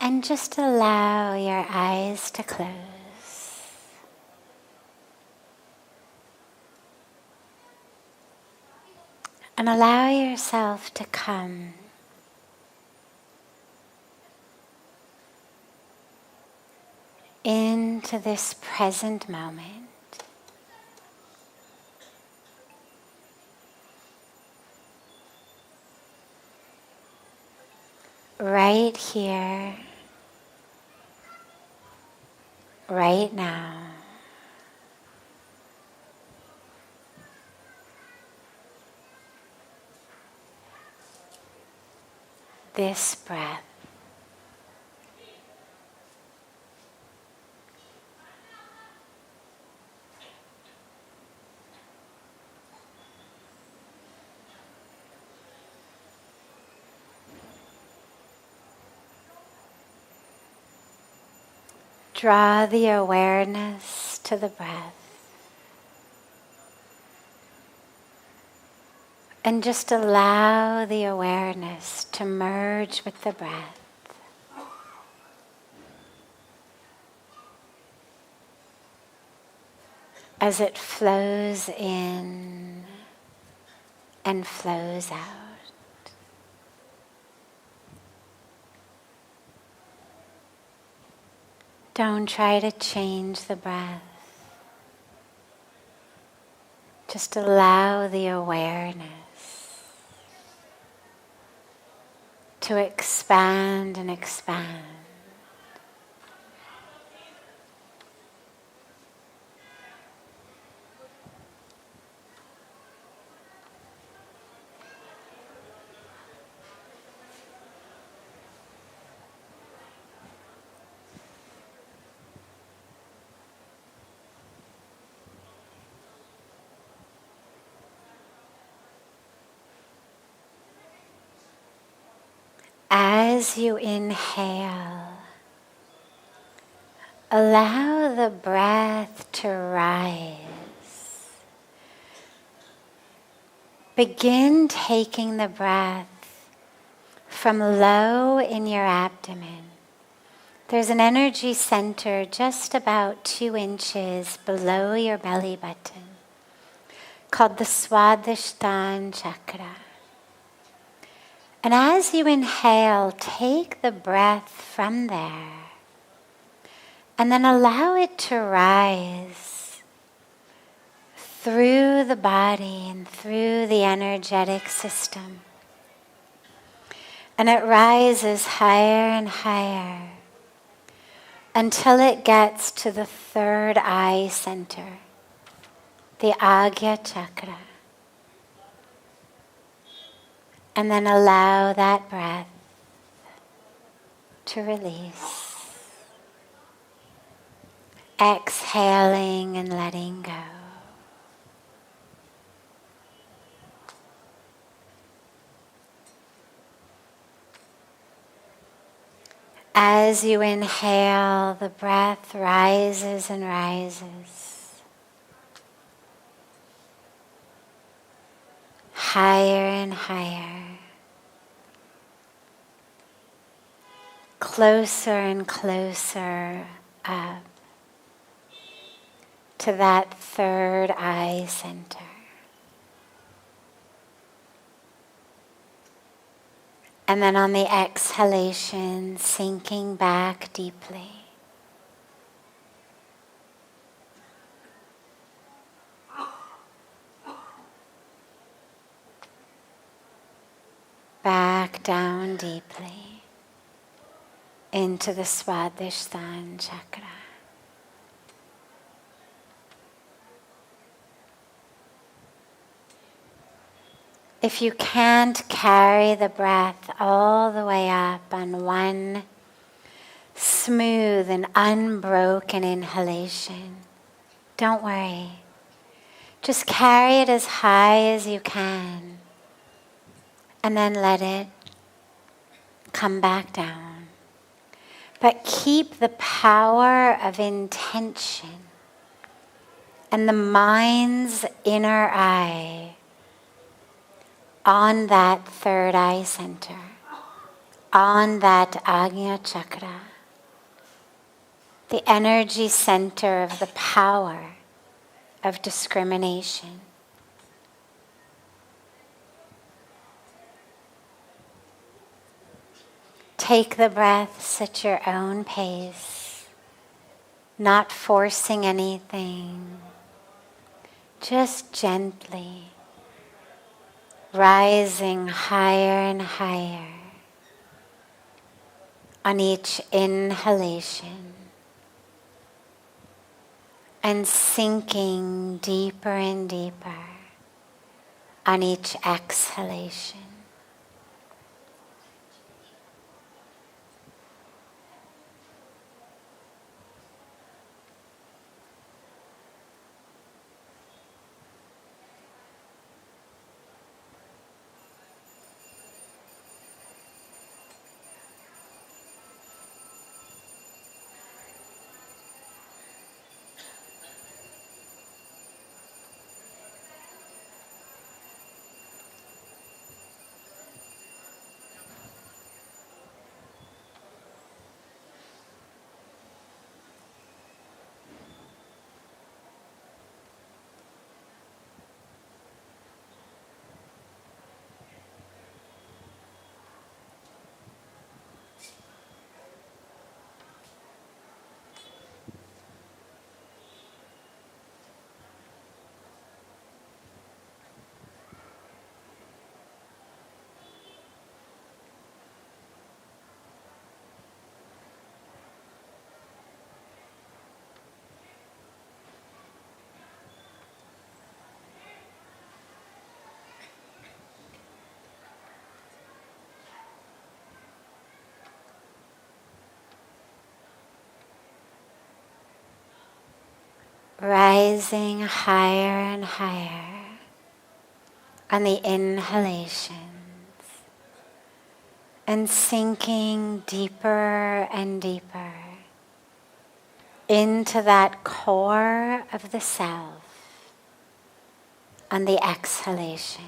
And just allow your eyes to close. And allow yourself to come into this present moment. Right here, right now. This breath. Draw the awareness to the breath. And just allow the awareness to merge with the breath. As it flows in and flows out. Don't try to change the breath. Just allow the awareness to expand and expand. As you inhale, allow the breath to rise. Begin taking the breath from low in your abdomen. There's an energy center just about 2 inches below your belly button called the Swadhisthana chakra. And as you inhale, take the breath from there and then allow it to rise through the body and through the energetic system. And it rises higher and higher until it gets to the 3rd eye center, the Agya chakra. And then allow that breath to release. Exhaling and letting go. As you inhale, the breath rises and rises. Higher and higher. Closer and closer up to that 3rd eye center. And then on the exhalation, sinking back deeply. Back down deeply into the Swadhisthana chakra. If you can't carry the breath all the way up on one smooth and unbroken inhalation, don't worry. Just carry it as high as you can and then let it come back down. But keep the power of intention and the mind's inner eye on that 3rd eye center, on that Ajna Chakra, the energy center of the power of discrimination. Take the breaths at your own pace, not forcing anything, just gently rising higher and higher on each inhalation and sinking deeper and deeper on each exhalation. Rising higher and higher on the inhalations and sinking deeper and deeper into that core of the self on the exhalations.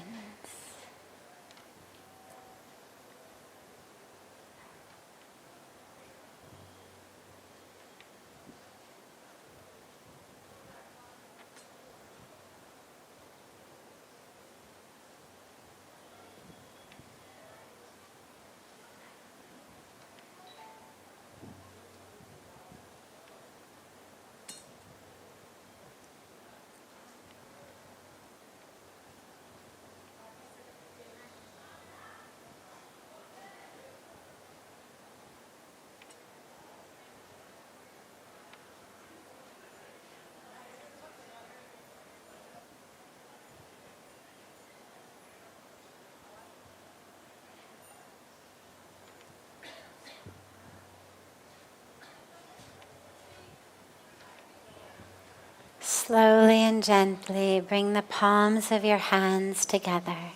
Slowly and gently bring the palms of your hands together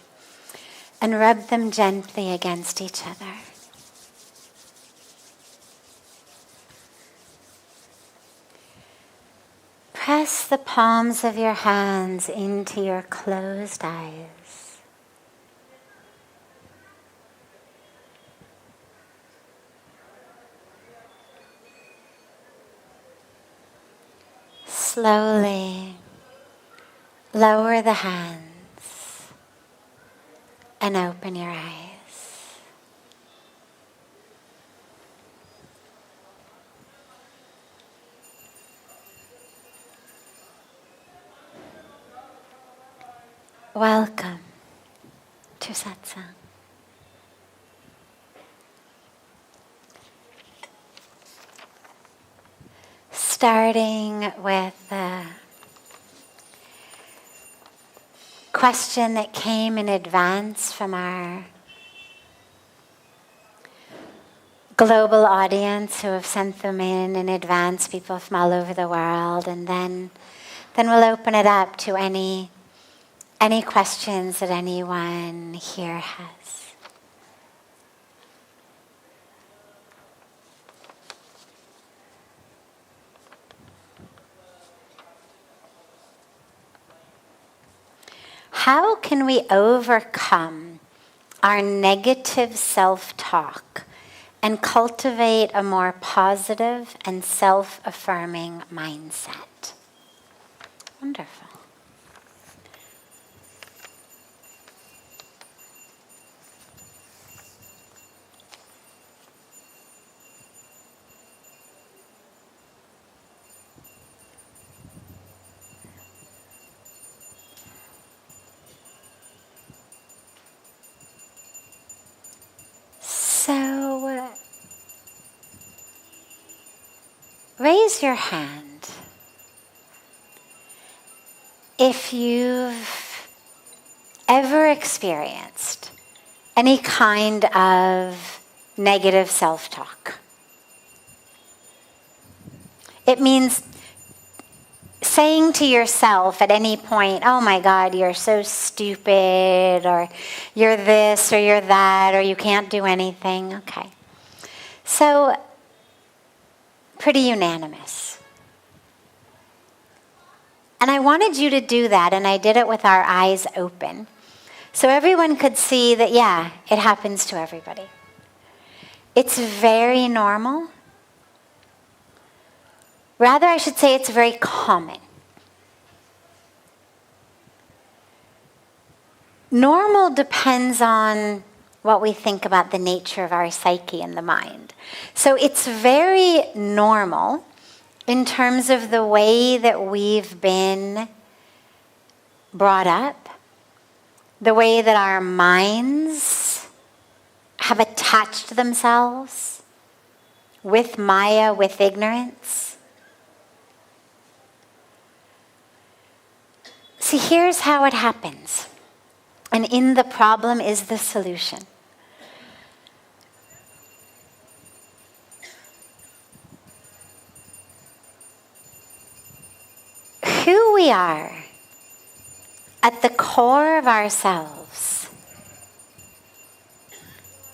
and rub them gently against each other. Press the palms of your hands into your closed eyes. Slowly lower the hands and open your eyes. Welcome to Satsang. Starting with a question that came in advance from our global audience who have sent them in advance, people from all over the world, and then we'll open it up to any questions that anyone here has. How can we overcome our negative self-talk and cultivate a more positive and self-affirming mindset. Wonderful. So, raise your hand if you've ever experienced any kind of negative self-talk. It means saying to yourself at any point, oh my God, you're so stupid, or you're this, or you're that, or you can't do anything. Okay. So, pretty unanimous. And I wanted you to do that, and I did it with our eyes open. So everyone could see that, yeah, it happens to everybody. It's very normal. Rather, I should say it's very common. Normal depends on what we think about the nature of our psyche and the mind. So it's very normal in terms of the way that we've been brought up, the way that our minds have attached themselves with Maya, with ignorance. See, here's how it happens. And in the problem is the solution. Who we are at the core of ourselves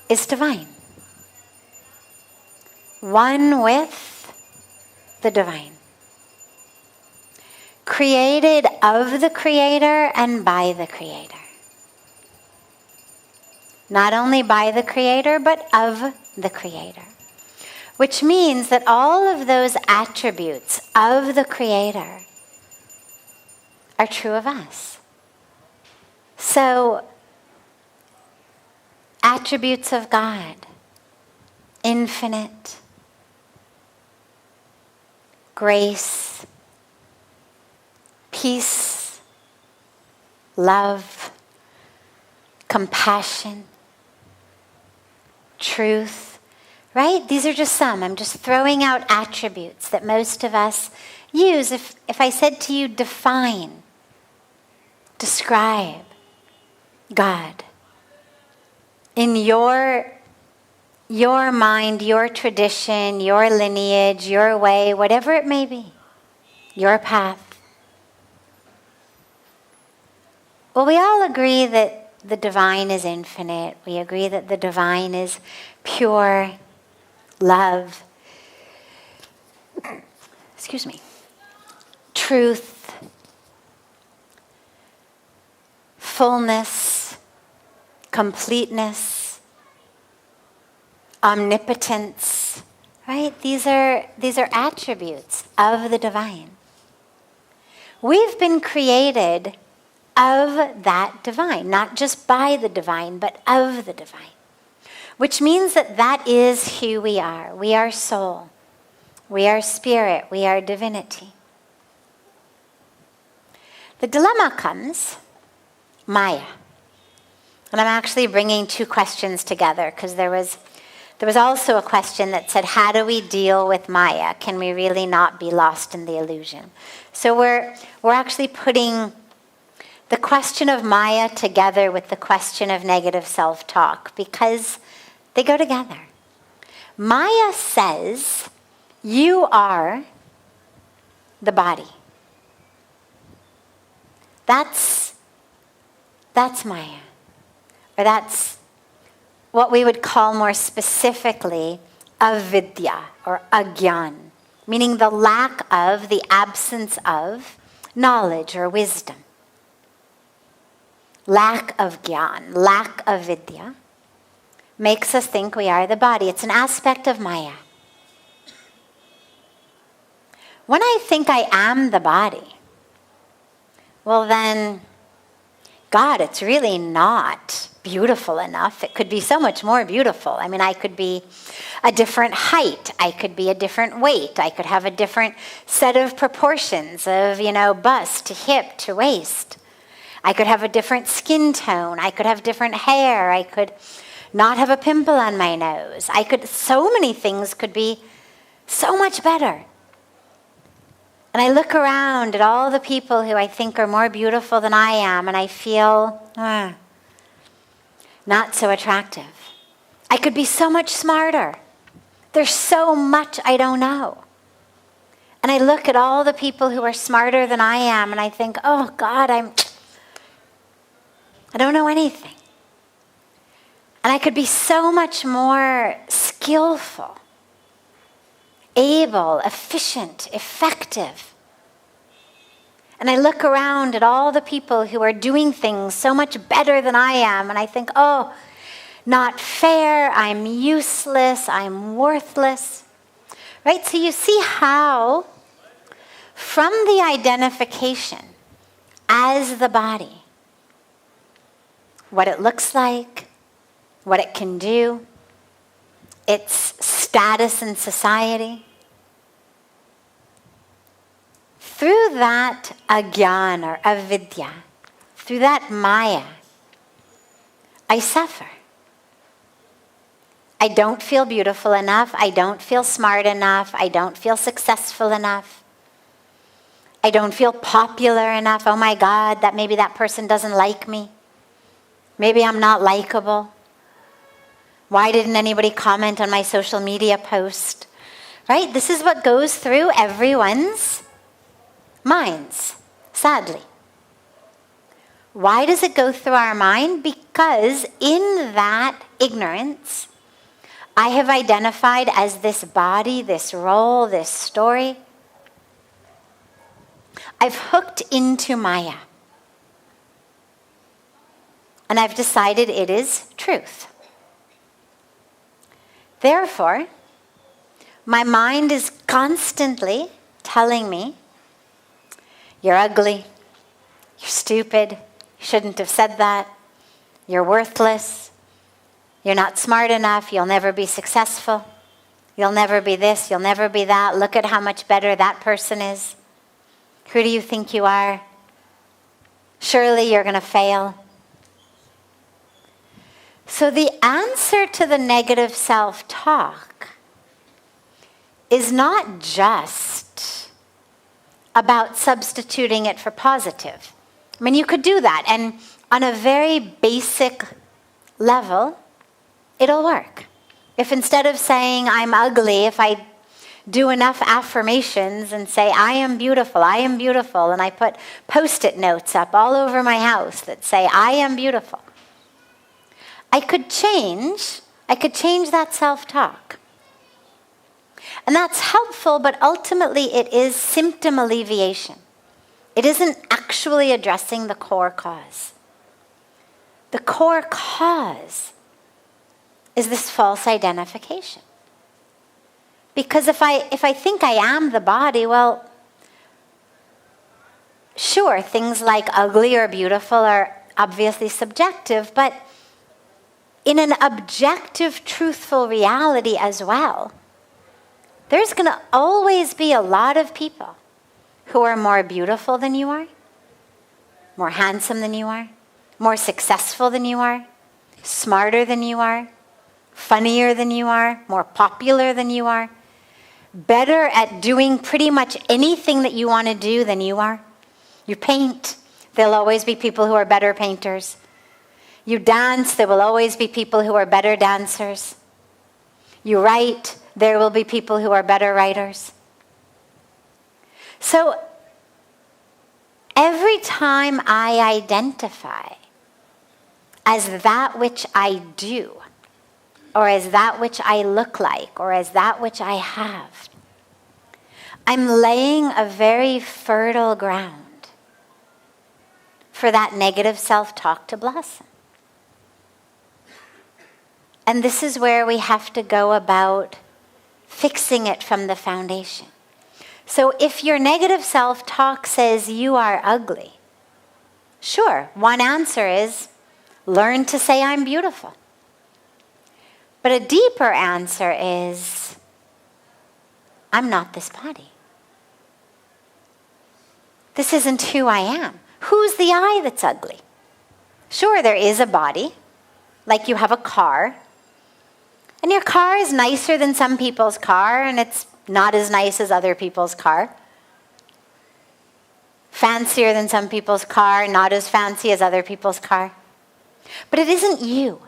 is divine. One with the divine. Created of the Creator and by the Creator. Not only by the Creator, but of the Creator. Which means that all of those attributes of the Creator are true of us. So, attributes of God, infinite, grace, peace, love, compassion, truth, right? These are just some. I'm just throwing out attributes that most of us use. If I said to you, define, describe God in your mind, your tradition, your lineage, your way, whatever it may be, your path. Well, we all agree that the divine is infinite. We agree that the divine is pure love. Excuse me. Truth. Fullness. Completeness. Omnipotence. Right? These are attributes of the divine. We've been created of that divine, not just by the divine, but of the divine. Which means that that is who we are. We are soul. We are spirit. We are divinity. The dilemma comes, Maya. And I'm actually bringing two questions together because there was also a question that said, how do we deal with Maya? Can we really not be lost in the illusion? So we're actually putting the question of Maya together with the question of negative self-talk because they go together. Maya says, you are the body. That's Maya. Or that's what we would call more specifically avidya or agyan, meaning the lack of, the absence of knowledge or wisdom. Lack of gyan, lack of vidya, makes us think we are the body. It's an aspect of Maya. When I think I am the body, well then, God, it's really not beautiful enough. It could be so much more beautiful. I mean, I could be a different height. I could be a different weight. I could have a different set of proportions of, bust to hip to waist. I could have a different skin tone. I could have different hair. I could not have a pimple on my nose. So many things could be so much better. And I look around at all the people who I think are more beautiful than I am, and I feel not so attractive. I could be so much smarter. There's so much I don't know. And I look at all the people who are smarter than I am, and I think, oh God, I don't know anything. And I could be so much more skillful, able, efficient, effective. And I look around at all the people who are doing things so much better than I am, and I think, oh, not fair, I'm useless, I'm worthless. Right? So you see how, from the identification as the body, what it looks like, what it can do, its status in society, through that agyan or avidya, through that maya, I suffer. I don't feel beautiful enough. I don't feel smart enough. I don't feel successful enough. I don't feel popular enough. Oh my God, maybe that person doesn't like me. Maybe I'm not likable. Why didn't anybody comment on my social media post? Right? This is what goes through everyone's minds, sadly. Why does it go through our mind? Because in that ignorance, I have identified as this body, this role, this story. I've hooked into Maya. And I've decided it is truth. Therefore, my mind is constantly telling me, you're ugly, you're stupid, you shouldn't have said that, you're worthless, you're not smart enough, you'll never be successful, you'll never be this, you'll never be that, look at how much better that person is. Who do you think you are? Surely you're going to fail. So the answer to the negative self-talk is not just about substituting it for positive. I mean, you could do that, and on a very basic level, it'll work. If instead of saying I'm ugly, if I do enough affirmations and say I am beautiful, and I put Post-it notes up all over my house that say I am beautiful, I could change that self-talk. And that's helpful, but ultimately it is symptom alleviation. It isn't actually addressing the core cause. The core cause is this false identification. Because if I think I am the body, well, sure, things like ugly or beautiful are obviously subjective, but in an objective, truthful reality as well, there's going to always be a lot of people who are more beautiful than you are, more handsome than you are, more successful than you are, smarter than you are, funnier than you are, more popular than you are, better at doing pretty much anything that you want to do than you are. You paint, there'll always be people who are better painters. You dance, there will always be people who are better dancers. You write, there will be people who are better writers. So every time I identify as that which I do, or as that which I look like, or as that which I have, I'm laying a very fertile ground for that negative self-talk to blossom. And this is where we have to go about fixing it from the foundation. So if your negative self-talk says you are ugly, sure, one answer is learn to say I'm beautiful. But a deeper answer is I'm not this body. This isn't who I am. Who's the I that's ugly? Sure, there is a body, like you have a car. And your car is nicer than some people's car, and it's not as nice as other people's car. Fancier than some people's car, not as fancy as other people's car. But it isn't you.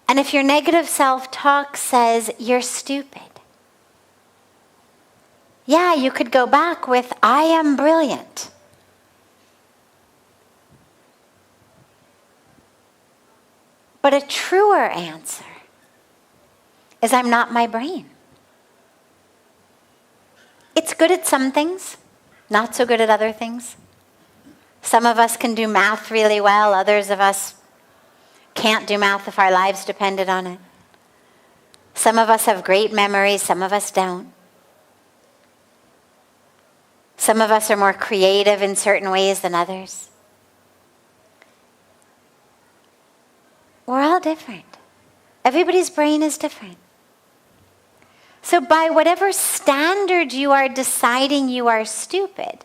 And if your negative self-talk says you're stupid, yeah, you could go back with, I am brilliant. But a truer answer is I'm not my brain. It's good at some things, not so good at other things. Some of us can do math really well, others of us can't do math if our lives depended on it. Some of us have great memories, some of us don't. Some of us are more creative in certain ways than others. We're all different. Everybody's brain is different. So by whatever standard you are deciding you are stupid,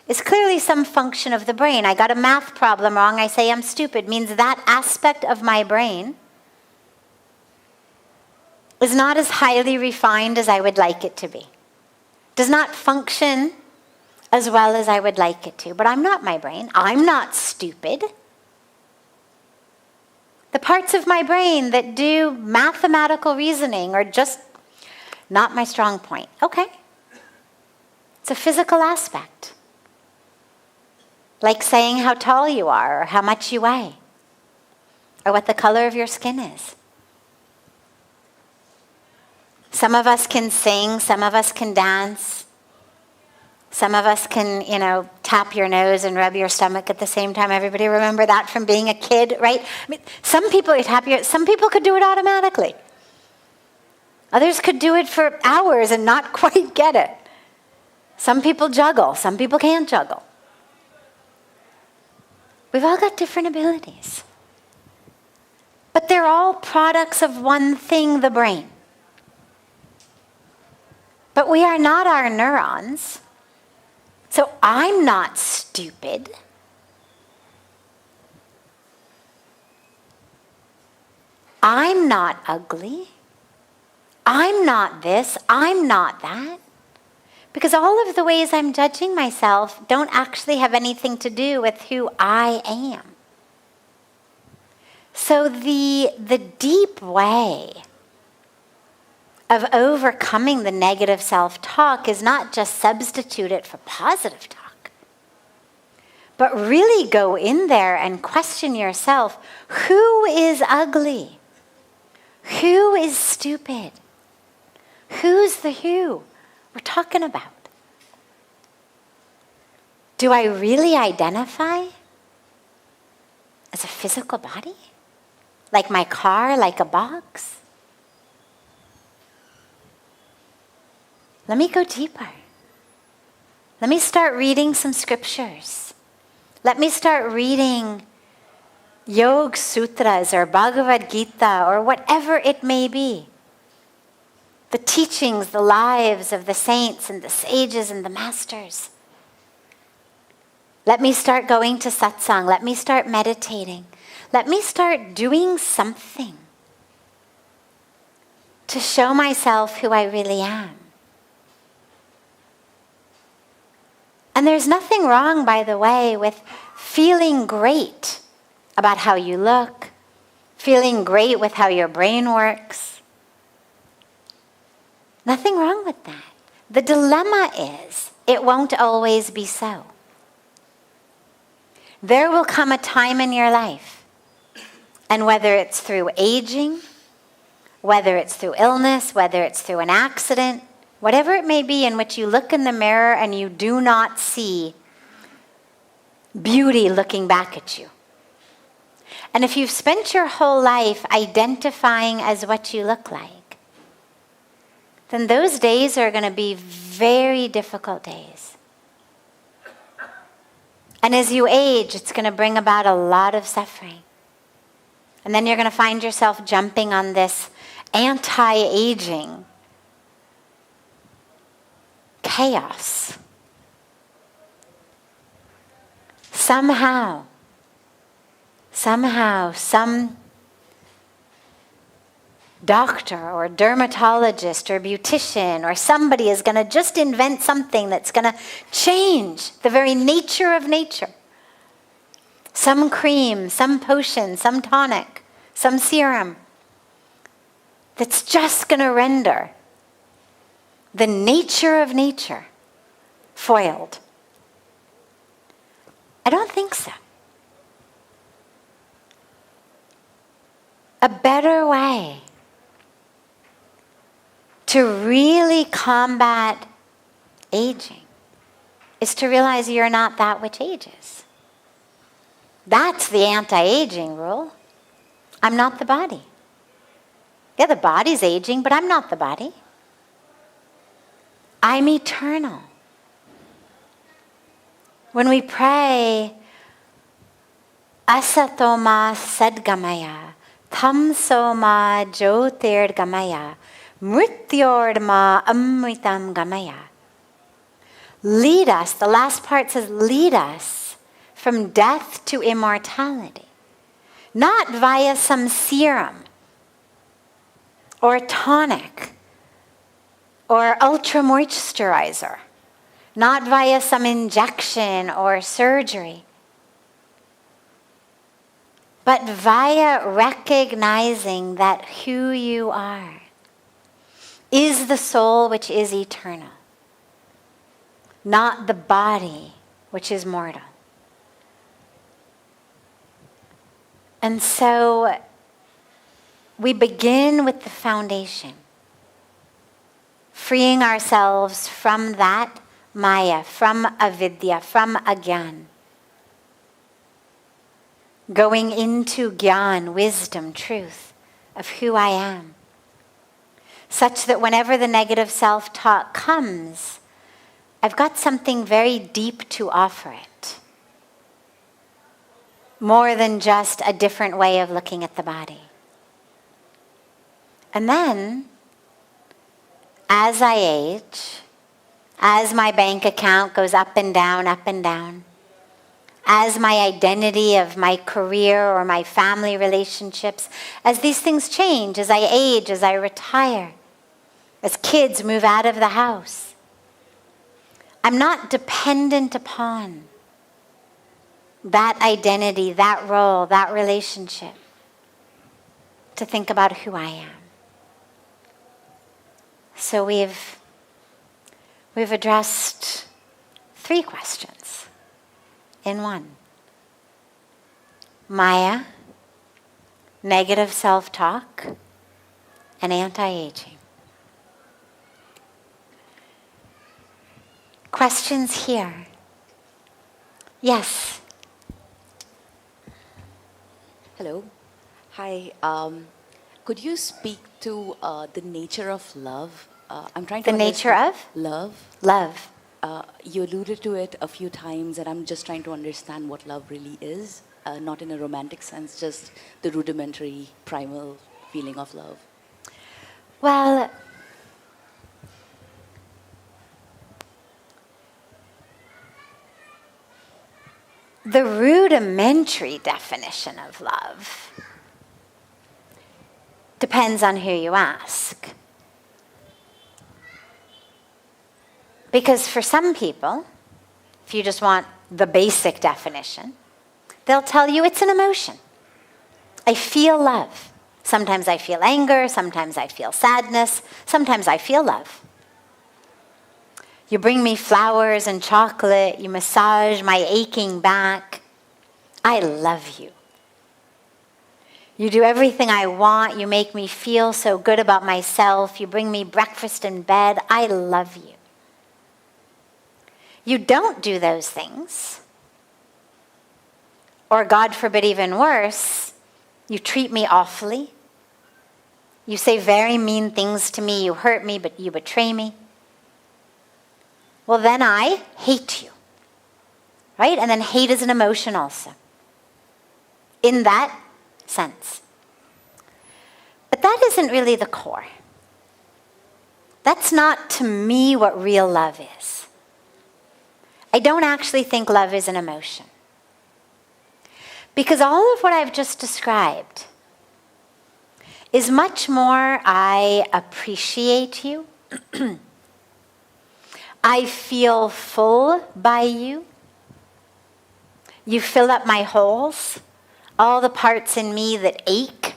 is clearly some function of the brain. I got a math problem wrong, I say I'm stupid, means that aspect of my brain is not as highly refined as I would like it to be. Does not function as well as I would like it to. But I'm not my brain. I'm not stupid. The parts of my brain that do mathematical reasoning are just not my strong point. Okay. It's a physical aspect. Like saying how tall you are, or how much you weigh, or what the color of your skin is. Some of us can sing, some of us can dance, some of us can, tap your nose and rub your stomach at the same time. Everybody remember that from being a kid, right? I mean, some people could do it automatically. Others could do it for hours and not quite get it. Some people juggle, some people can't juggle. We've all got different abilities. But they're all products of one thing, the brain. But we are not our neurons. So I'm not stupid. I'm not ugly. I'm not this. I'm not that. Because all of the ways I'm judging myself don't actually have anything to do with who I am. So the deep way of overcoming the negative self-talk is not just substitute it for positive talk, but really go in there and question yourself, who is ugly? Who is stupid? Who's the who we're talking about? Do I really identify as a physical body? Like my car, like a box? Let me go deeper. Let me start reading some scriptures. Let me start reading Yoga Sutras or Bhagavad Gita or whatever it may be. The teachings, the lives of the saints and the sages and the masters. Let me start going to satsang. Let me start meditating. Let me start doing something to show myself who I really am. And there's nothing wrong, by the way, with feeling great about how you look, feeling great with how your brain works. Nothing wrong with that. The dilemma is, it won't always be so. There will come a time in your life, and whether it's through aging, whether it's through illness, whether it's through an accident, whatever it may be, in which you look in the mirror and you do not see beauty looking back at you. And if you've spent your whole life identifying as what you look like, then those days are going to be very difficult days. And as you age, it's going to bring about a lot of suffering. And then you're going to find yourself jumping on this anti-aging chaos. Somehow, some doctor or dermatologist or beautician or somebody is going to just invent something that's going to change the very nature of nature. Some cream, some potion, some tonic, some serum that's just going to render the nature of nature foiled. I don't think so. A better way to really combat aging is to realize you're not that which ages. That's the anti-aging rule. I'm not the body. Yeah, the body's aging, but I'm not the body. I'm eternal. When we pray, asatoma sadgamaya, tamsoma jyotirgamaya, mrityorma amritam gamaya. Lead us, the last part says, lead us from death to immortality. Not via some serum or tonic or ultra moisturizer. Not via some injection or surgery. But via recognizing that who you are is the soul which is eternal, not the body which is mortal. And so we begin with the foundation, freeing ourselves from that Maya, from avidya, from agyan. Going into gyan, wisdom, truth of who I am. Such that whenever the negative self-talk comes, I've got something very deep to offer it. More than just a different way of looking at the body. And then, as I age, as my bank account goes up and down, as my identity of my career or my family relationships, as these things change, as I age, as I retire, as kids move out of the house, I'm not dependent upon that identity, that role, that relationship to think about who I am. So we've addressed 3 questions in one. Maya, negative self-talk, and anti-aging. Questions here? Yes. Hello. Hi. Could you speak to the nature of love? I'm trying to The nature of? Love. Love. You alluded to it a few times, and I'm just trying to understand what love really is. Not in a romantic sense, just the rudimentary, primal feeling of love. Well, the rudimentary definition of love depends on who you ask. Because for some people, if you just want the basic definition, they'll tell you it's an emotion. I feel love. Sometimes I feel anger, sometimes I feel sadness, sometimes I feel love. You bring me flowers and chocolate, you massage my aching back. I love you. You do everything I want, you make me feel so good about myself, you bring me breakfast in bed, I love you. You don't do those things, Or God forbid, even worse, you treat me awfully. You say very mean things to me. You hurt me, but you betray me. Well, then I hate you. Right? And then hate is an emotion also. In that sense. But that isn't really the core. That's not, to me, what real love is. I don't actually think love is an emotion. Because all of what I've just described is much more I appreciate you. I feel full by you. You fill up my holes, all the parts in me that ache,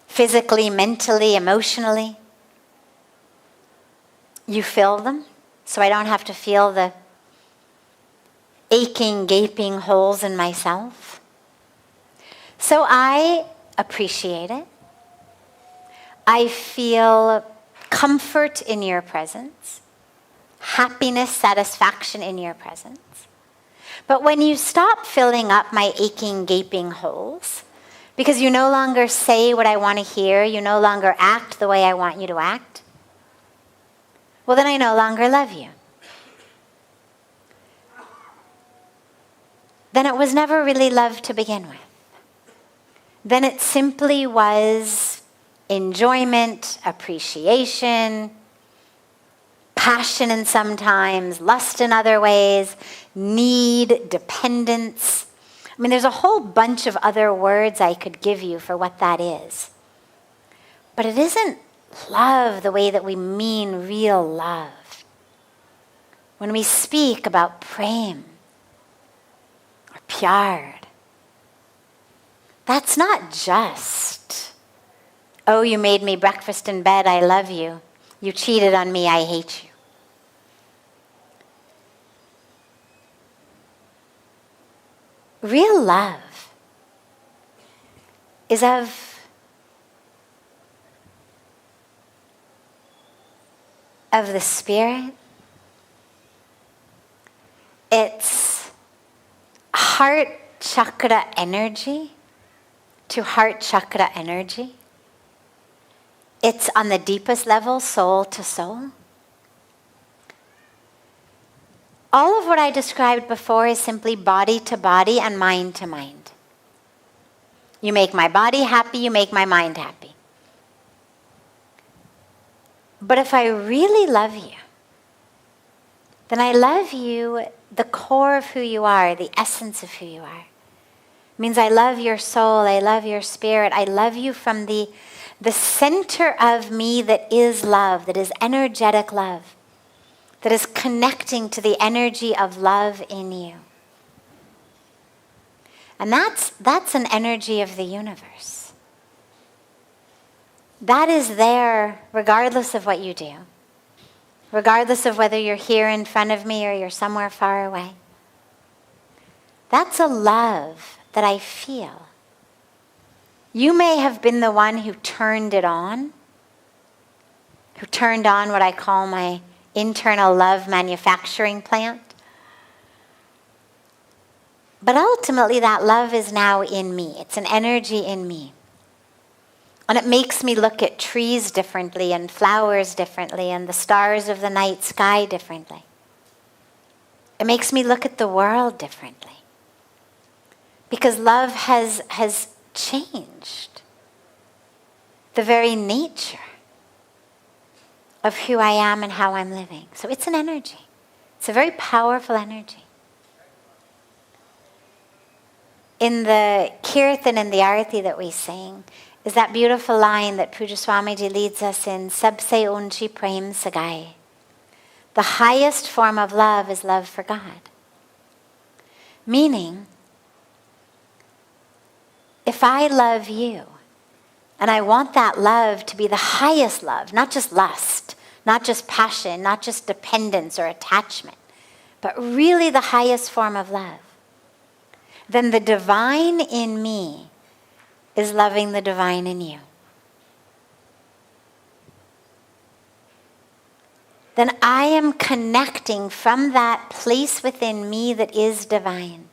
physically, mentally, emotionally. You fill them, so I don't have to feel the aching, gaping holes in myself. So I appreciate it. I feel comfort in your presence, happiness, satisfaction in your presence. But when you stop filling up my aching, gaping holes, because you no longer say what I want to hear, you no longer act the way I want you to act, well, then I no longer love you. Then it was never really love to begin with. Then it simply was enjoyment, appreciation, passion in some times, lust in other ways, need, dependence. I mean, there's a whole bunch of other words I could give you for what that is. But it isn't love the way that we mean real love. When we speak about prem or pyar, that's not just, oh, you made me breakfast in bed, I love you. You cheated on me, I hate you. Real love is of the spirit. It's heart chakra energy to heart chakra energy. It's on the deepest level, soul to soul. All of what I described before is simply body to body and mind to mind. You make my body happy, you make my mind happy. But if I really love you, then I love you, the core of who you are, the essence of who you are. It means I love your soul, I love your spirit, I love you from the center of me that is love, that is energetic love, that is connecting to the energy of love in you. And that's an energy of the universe. That is there regardless of what you do, regardless of whether you're here in front of me or you're somewhere far away. That's a love that I feel. You may have been the one who turned it on, who turned on what I call my internal love manufacturing plant. But ultimately that love is now in me. It's an energy in me. And it makes me look at trees differently and flowers differently and the stars of the night sky differently. It makes me look at the world differently. Because love has changed the very nature of who I am and how I'm living. So it's an energy. It's a very powerful energy. In the kirtan and the arati that we sing is that beautiful line that Pujya Swamiji leads us in, Sabse unchi prem sagai. The highest form of love is love for God. Meaning, if I love you, and I want that love to be the highest love, not just lust, not just passion, not just dependence or attachment, but really the highest form of love, then the divine in me is loving the divine in you. Then I am connecting from that place within me that is divine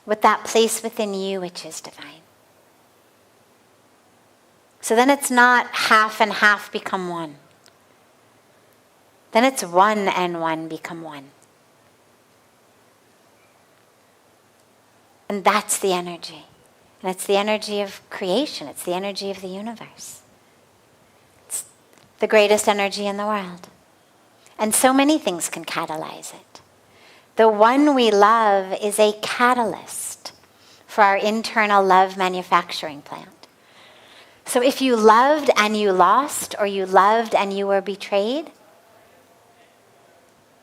with that place within you which is divine. So then it's not half and half become one. Then it's one and one become one. And that's the energy. And it's the energy of creation. It's the energy of the universe. It's the greatest energy in the world. And so many things can catalyze it. The one we love is a catalyst for our internal love manufacturing plant. So if you loved and you lost, or you loved and you were betrayed,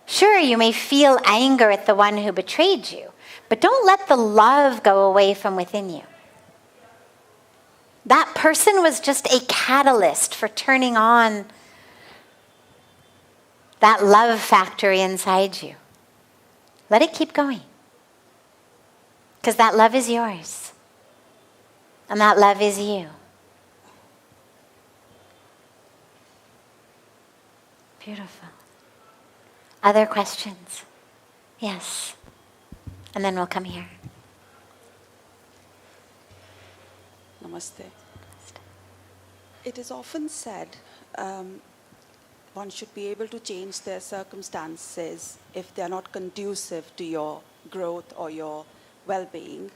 sure, you may feel anger at the one who betrayed you, but don't let the love go away from within you. That person was just a catalyst for turning on that love factory inside you. Let it keep going. Because that love is yours. And that love is you. Beautiful. Other questions? Yes. And then we'll come here. Namaste. It is often said one should be able to change their circumstances if they are not conducive to your growth or your well-being.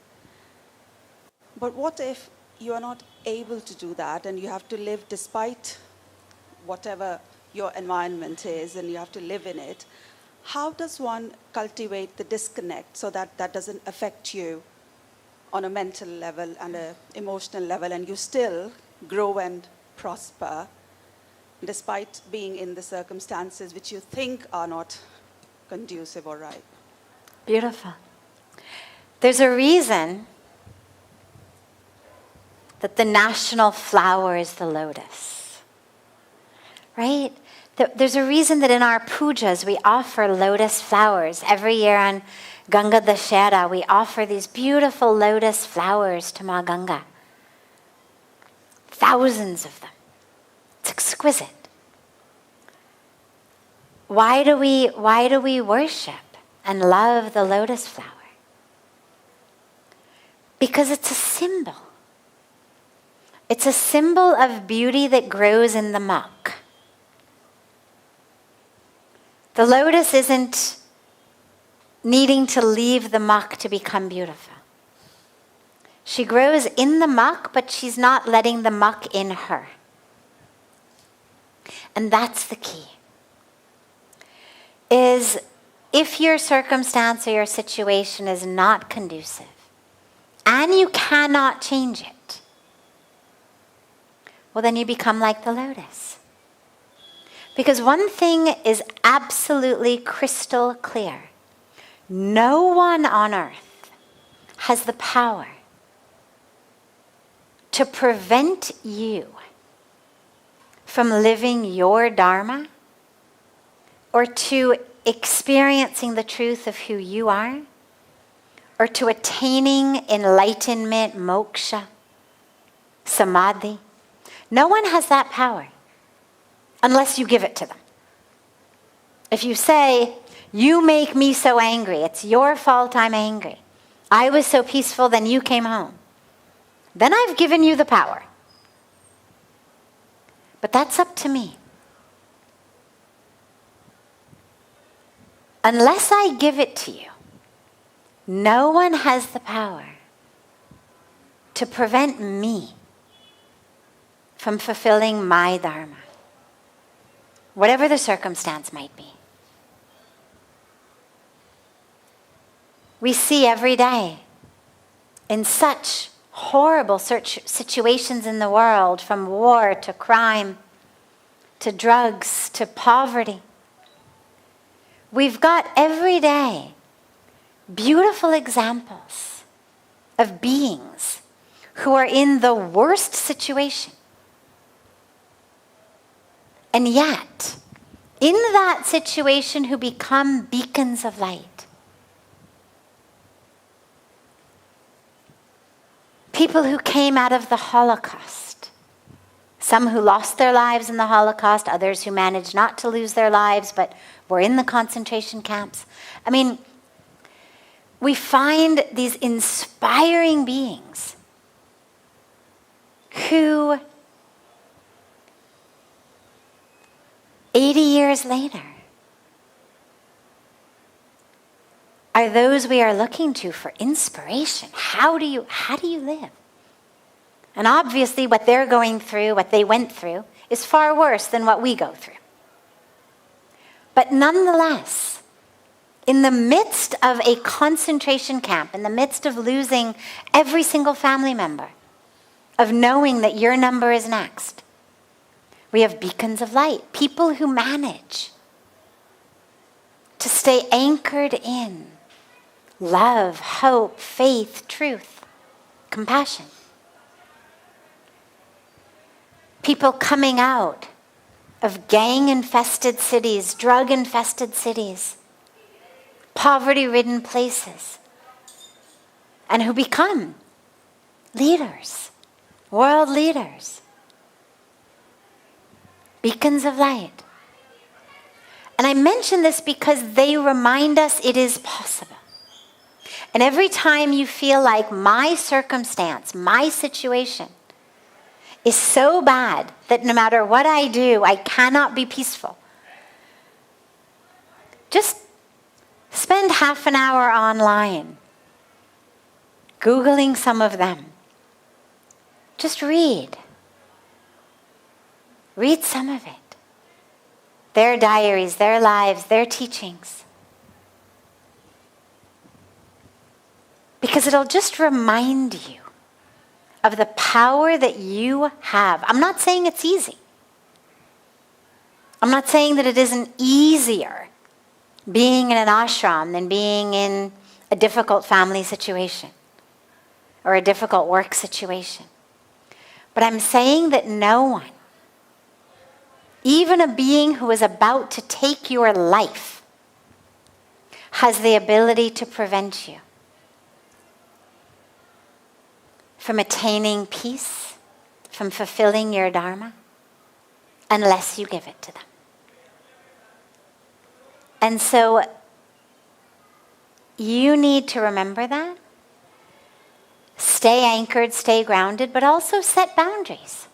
But what if you are not able to do that and you have to live despite whatever your environment is and you have to live in it? How does one cultivate the disconnect so that that doesn't affect you on a mental level and an emotional level, and you still grow and prosper despite being in the circumstances which you think are not conducive or right? Beautiful. There's a reason that the national flower is the lotus, right? There's a reason that in our pujas we offer lotus flowers. Every year on Ganga Dashera, we offer these beautiful lotus flowers to Ma Ganga. Thousands of them. It's exquisite. Why do we worship and love the lotus flower? Because it's a symbol. It's a symbol of beauty that grows in the muck. The lotus isn't needing to leave the muck to become beautiful. She grows in the muck, but she's not letting the muck in her. And that's the key. Is if your circumstance or your situation is not conducive, and you cannot change it, well, then you become like the lotus. Because one thing is absolutely crystal clear. No one on earth has the power to prevent you from living your dharma or to experiencing the truth of who you are or to attaining enlightenment, moksha, samadhi. No one has that power unless you give it to them. If you say, you make me so angry, it's your fault I'm angry. I was so peaceful, then you came home. Then I've given you the power. But that's up to me. Unless I give it to you, no one has the power to prevent me from fulfilling my dharma, whatever the circumstance might be. We see every day in such horrible situations in the world, from war to crime to drugs to poverty. We've got every day beautiful examples of beings who are in the worst situation. And yet, in that situation, who become beacons of light. People who came out of the Holocaust. Some who lost their lives in the Holocaust, others who managed not to lose their lives but were in the concentration camps. I mean, we find these inspiring beings who 80 years later are those we are looking to for inspiration. How do you live? And obviously what they're going through, what they went through, is far worse than what we go through. But nonetheless, in the midst of a concentration camp, in the midst of losing every single family member, of knowing that your number is next, we have beacons of light, people who manage to stay anchored in love, hope, faith, truth, compassion. People coming out of gang-infested cities, drug-infested cities, poverty-ridden places, and who become leaders, world leaders, beacons of light. And I mention this because they remind us it is possible. And every time you feel like my circumstance, my situation is so bad that no matter what I do, I cannot be peaceful, just spend half an hour online, Googling some of them. Just read. Read some of it. Their diaries, their lives, their teachings. Because it'll just remind you of the power that you have. I'm not saying it's easy. I'm not saying that it isn't easier being in an ashram than being in a difficult family situation or a difficult work situation. But I'm saying that no one, even a being who is about to take your life, has the ability to prevent you from attaining peace, from fulfilling your dharma, unless you give it to them. And so you need to remember that. Stay anchored, stay grounded, but also set boundaries.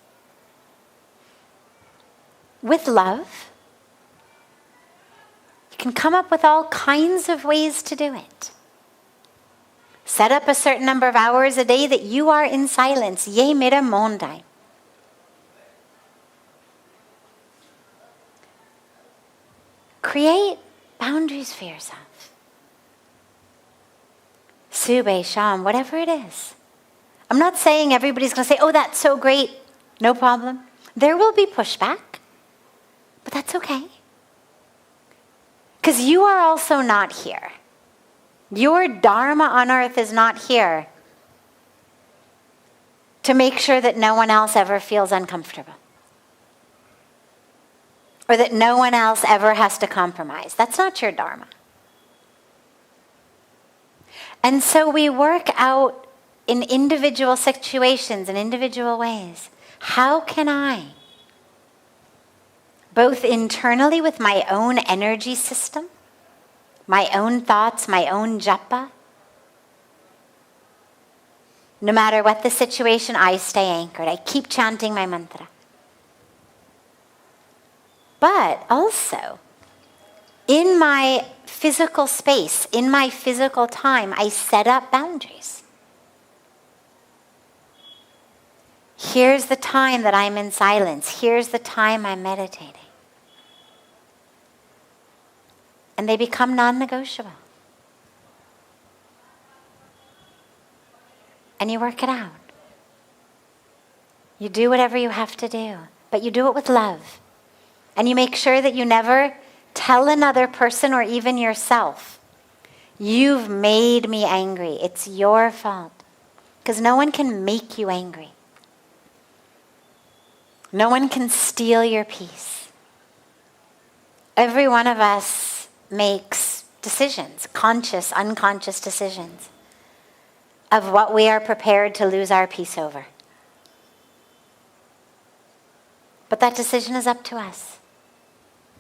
With love, you can come up with all kinds of ways to do it. Set up a certain number of hours a day that you are in silence. Ye mera mon hai. Create boundaries for yourself. Sube, sham, whatever it is. I'm not saying everybody's going to say, oh, that's so great, no problem. There will be pushback, but that's okay. Because you are also not here. Your dharma on earth is not here to make sure that no one else ever feels uncomfortable. Or that no one else ever has to compromise. That's not your dharma. And so we work out in individual situations, in individual ways. How can I, both internally with my own energy system, my own thoughts, my own japa, no matter what the situation, I stay anchored. I keep chanting my mantra. But also, in my physical space, in my physical time, I set up boundaries. Here's the time that I'm in silence. Here's the time I'm meditating. And they become non-negotiable. And you work it out. You do whatever you have to do, but you do it with love. And you make sure that you never tell another person or even yourself, you've made me angry. It's your fault. Because no one can make you angry. No one can steal your peace. Every one of us makes decisions, conscious, unconscious decisions, of what we are prepared to lose our peace over. But that decision is up to us.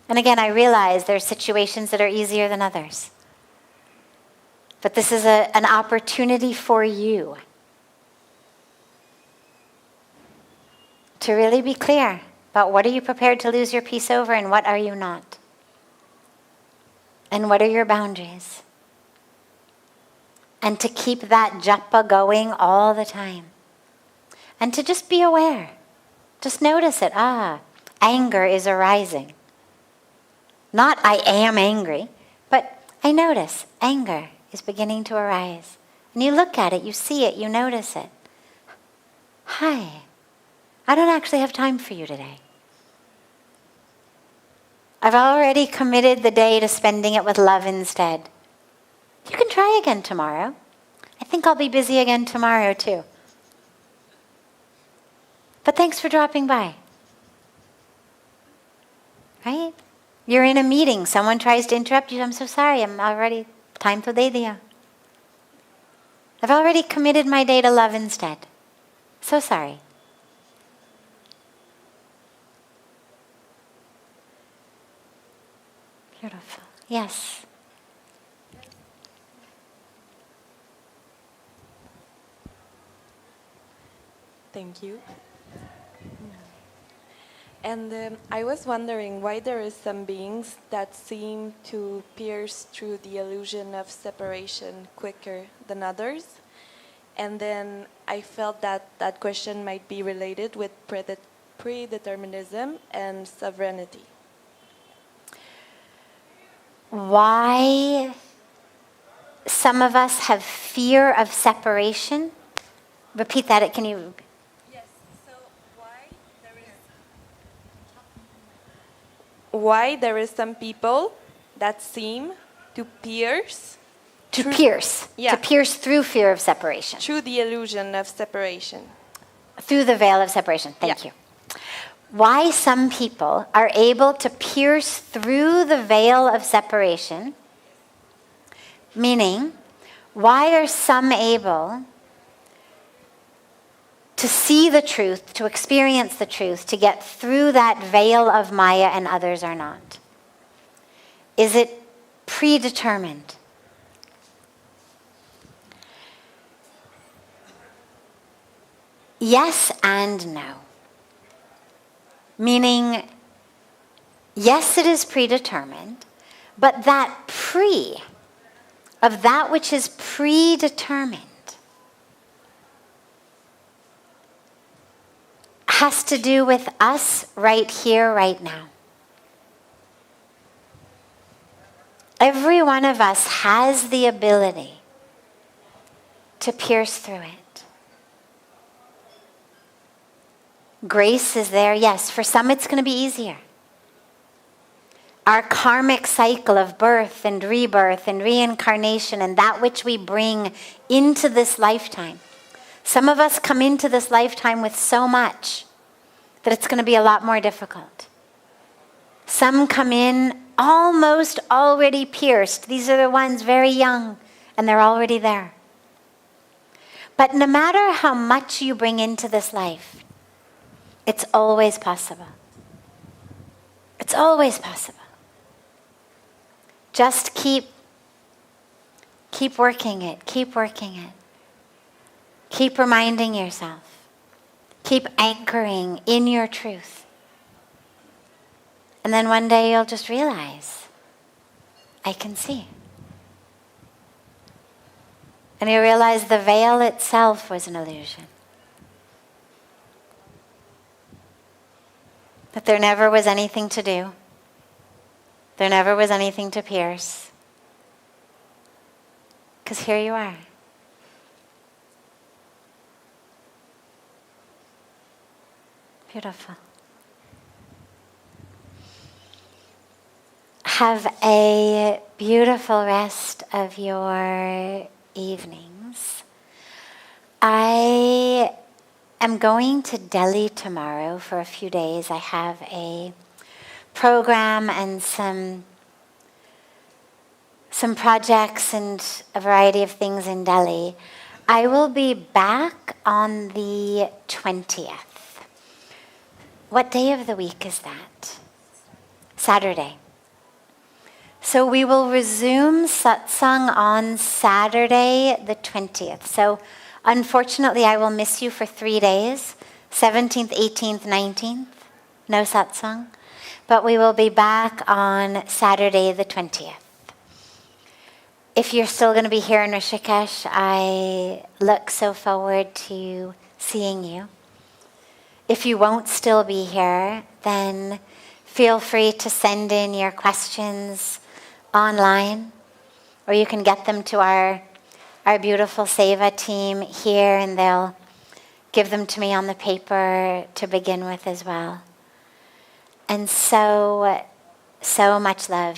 And again, I realize there are situations that are easier than others. But this is an opportunity for you to really be clear about what are you prepared to lose your peace over and what are you not. And what are your boundaries? And to keep that japa going all the time. And to just be aware. Just notice it. Anger is arising. Not I am angry, but I notice anger is beginning to arise. And you look at it, you see it, you notice it. Hi, I don't actually have time for you today. I've already committed the day to spending it with love instead. You can try again tomorrow. I think I'll be busy again tomorrow too. But thanks for dropping by. Right? You're in a meeting. Someone tries to interrupt you. I'm so sorry. I'm already... Time to de diya. I've already committed my day to love instead. So sorry. Beautiful. Yes. Thank you. And I was wondering why there is some beings that seem to pierce through the illusion of separation quicker than others. And then I felt that that question might be related with predeterminism and sovereignty. Why some of us have fear of separation? Repeat that. Can you... Why there is some people that seem to pierce to pierce through fear of separation, through the illusion of separation, through the veil of separation. Thank you. Why some people are able to pierce through the veil of separation, meaning why are some able to see the truth, to experience the truth, to get through that veil of Maya and others are not? Is it predetermined? Yes and no. Meaning, yes, it is predetermined, but that of that which is predetermined has to do with us right here, right now. Every one of us has the ability to pierce through it. Grace is there, yes. For some it's going to be easier. Our karmic cycle of birth and rebirth and reincarnation and that which we bring into this lifetime. Some of us come into this lifetime with so much that it's going to be a lot more difficult. Some come in almost already pierced. These are the ones very young, and they're already there. But no matter how much you bring into this life, it's always possible. It's always possible. Just keep working it. Keep working it. Keep reminding yourself. Keep anchoring in your truth. And then one day you'll just realize, I can see. And you realize the veil itself was an illusion. That there never was anything to do. There never was anything to pierce. Because here you are. Beautiful. Have a beautiful rest of your evenings. I am going to Delhi tomorrow for a few days. I have a program and some projects and a variety of things in Delhi. I will be back on the 20th. What day of the week is that? Saturday. So we will resume satsang on Saturday the 20th. So unfortunately I will miss you for 3 days, 17th, 18th, 19th, no satsang. But we will be back on Saturday the 20th. If you're still going to be here in Rishikesh, I look so forward to seeing you. If you won't still be here, then feel free to send in your questions online, or you can get them to our beautiful Seva team here, and they'll give them to me on the paper to begin with as well. And so much love